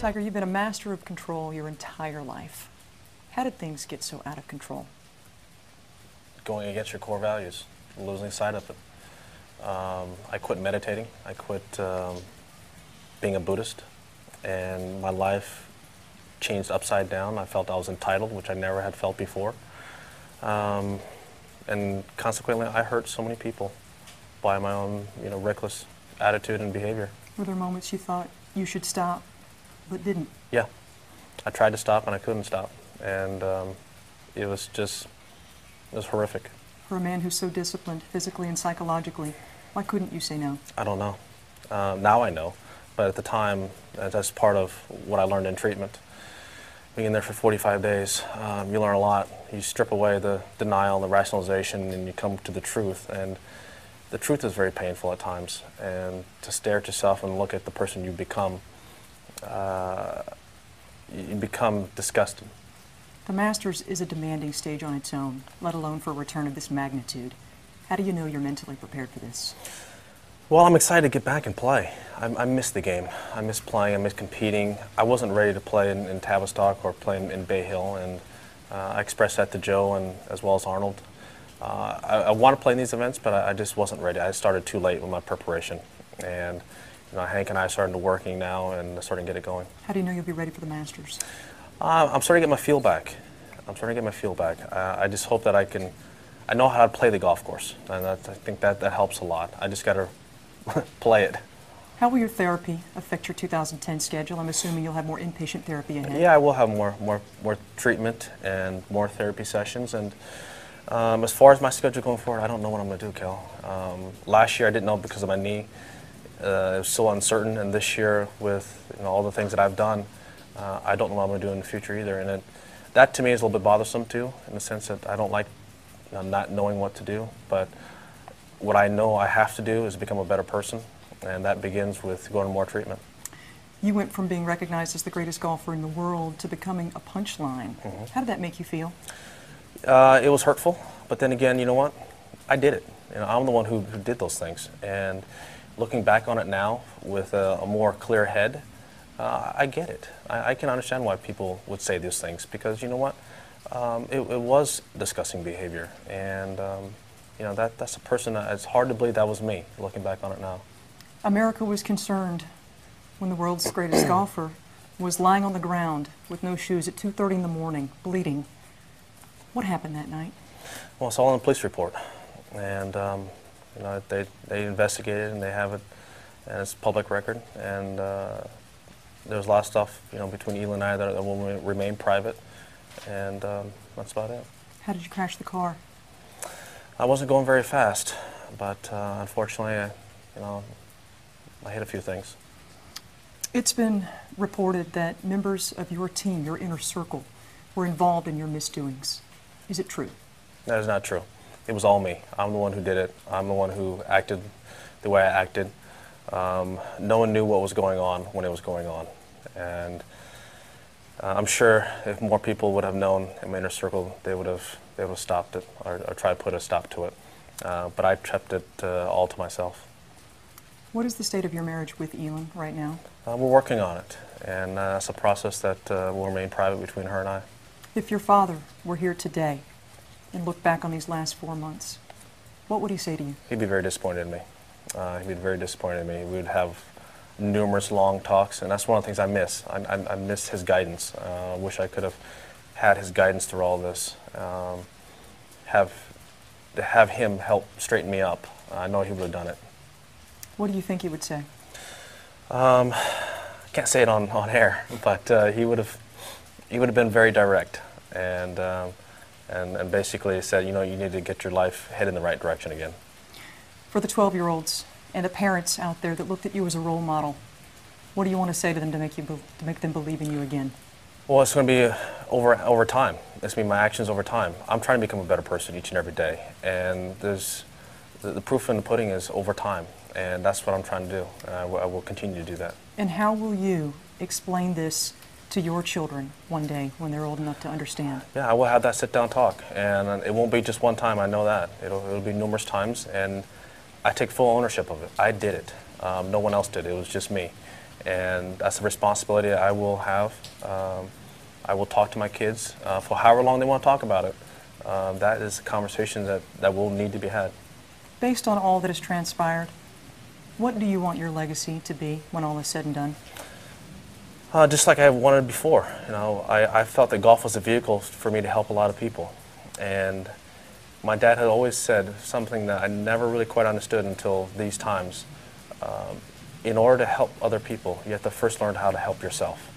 Tiger, you've been a master of control your entire life. How did things get so out of control? Going against your core values, losing sight of it. I quit meditating. I quit being a Buddhist, and my life changed upside down. I felt I was entitled, which I never had felt before. And consequently, I hurt so many people by my own, reckless attitude and behavior. Were there moments you thought you should stop, but didn't? Yeah. I tried to stop, and I couldn't stop. And it was horrific. For a man who's so disciplined, physically and psychologically, why couldn't you say no? I don't know. Now I know. But at the time, that's part of what I learned in treatment. Being there for 45 days, you learn a lot. You strip away the denial, the rationalization, and you come to the truth. And the truth is very painful at times. And to stare at yourself and look at the person you become disgusted. The Masters is a demanding stage on its own, let alone for a return of this magnitude. How do you know you're mentally prepared for this? Well, I'm excited to get back and play. I miss the game. I miss playing. I miss competing. I wasn't ready to play in Tavistock or play in Bay Hill, and I expressed that to Joe and as well as Arnold. I want to play in these events, but I just wasn't ready. I started too late with my preparation, and Hank and I are starting to working now and starting to get it going. How do you know you'll be ready for the Masters? I'm starting to get my feel back. I just hope that I know how to play the golf course, and I think that helps a lot. I just got to play it. How will your therapy affect your 2010 schedule? I'm assuming you'll have more inpatient therapy ahead. Yeah, I will have more treatment and more therapy sessions. And as far as my schedule going forward, I don't know what I'm going to do, Kel. Last year I didn't know because of my knee. It was so uncertain, and this year with all the things that I've done, I don't know what I'm going to do in the future either. And that to me is a little bit bothersome too, in the sense that I don't like not knowing what to do. But what I know I have to do is become a better person, and that begins with going to more treatment. You went from being recognized as the greatest golfer in the world to becoming a punchline. Mm-hmm. How did that make you feel? It was hurtful, but then again, you know what? I did it. I'm the one who did those things. And looking back on it now with a more clear head, I get it. I can understand why people would say these things, because you know what? It was disgusting behavior, and that's a person that it's hard to believe that was me, looking back on it now. America was concerned when the world's greatest golfer was lying on the ground with no shoes at 2:30 in the morning, bleeding. What happened that night? Well, it's all in the police report, and they investigated and they have it, and it's public record. And there's a lot of stuff between Elin and I that will remain private, and that's about it. How did you crash the car? I wasn't going very fast, but unfortunately, I hit a few things. It's been reported that members of your team, your inner circle, were involved in your misdoings. Is it true? That is not true. It was all me. I'm the one who did it. I'm the one who acted the way I acted. No one knew what was going on when it was going on. And I'm sure if more people would have known in my inner circle, they would have stopped it or tried to put a stop to it. But I kept it all to myself. What is the state of your marriage with Elin right now? We're working on it, and that's a process that will remain private between her and I. If your father were here today and looked back on these last 4 months, what would he say to you? He'd be very disappointed in me. He'd be very disappointed in me. We would have numerous long talks, and that's one of the things I miss. I miss his guidance. I wish I could have had his guidance through all this. Have him help straighten me up. I know he would have done it. What do you think he would say? I can't say it on air, but he would have been very direct, and basically said, you need to get your life head in the right direction again. For the 12-year-olds and the parents out there that looked at you as a role model, what do you want to say to them to make them believe in you again? Well, it's going to be over time. It's going to be my actions over time. I'm trying to become a better person each and every day, and the proof in the pudding is over time. And that's what I'm trying to do. I will continue to do that. And how will you explain this to your children one day when they're old enough to understand? Yeah, I will have that sit-down talk, and it won't be just one time. I know that it'll be numerous times, and I take full ownership of it. I did it. No one else did. It was just me, And that's a responsibility I will have. I will talk to my kids for however long they want to talk about it. That is a conversation that will need to be had. Based on all that has transpired, what do you want your legacy to be when all is said and done? Just like I wanted before. You know, I felt that golf was a vehicle for me to help a lot of people. And my dad had always said something that I never really quite understood until these times. In order to help other people, you have to first learn how to help yourself.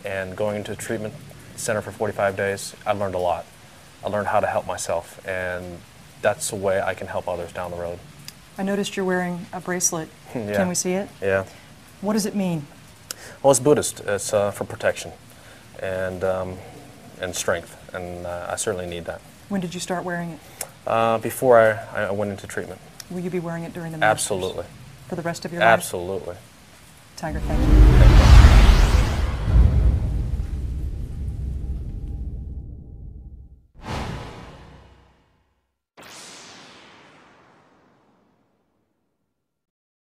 And going into a treatment center for 45 days, I learned a lot. I learned how to help myself, and that's the way I can help others down the road. I noticed you're wearing a bracelet. Yeah. Can we see it? Yeah. What does it mean? Well, it's Buddhist. It's for protection and strength, and I certainly need that. When did you start wearing it? Before I went into treatment. Will you be wearing it during the Masters? Absolutely. For the rest of your life? Absolutely. Tiger, thank you. Thank you.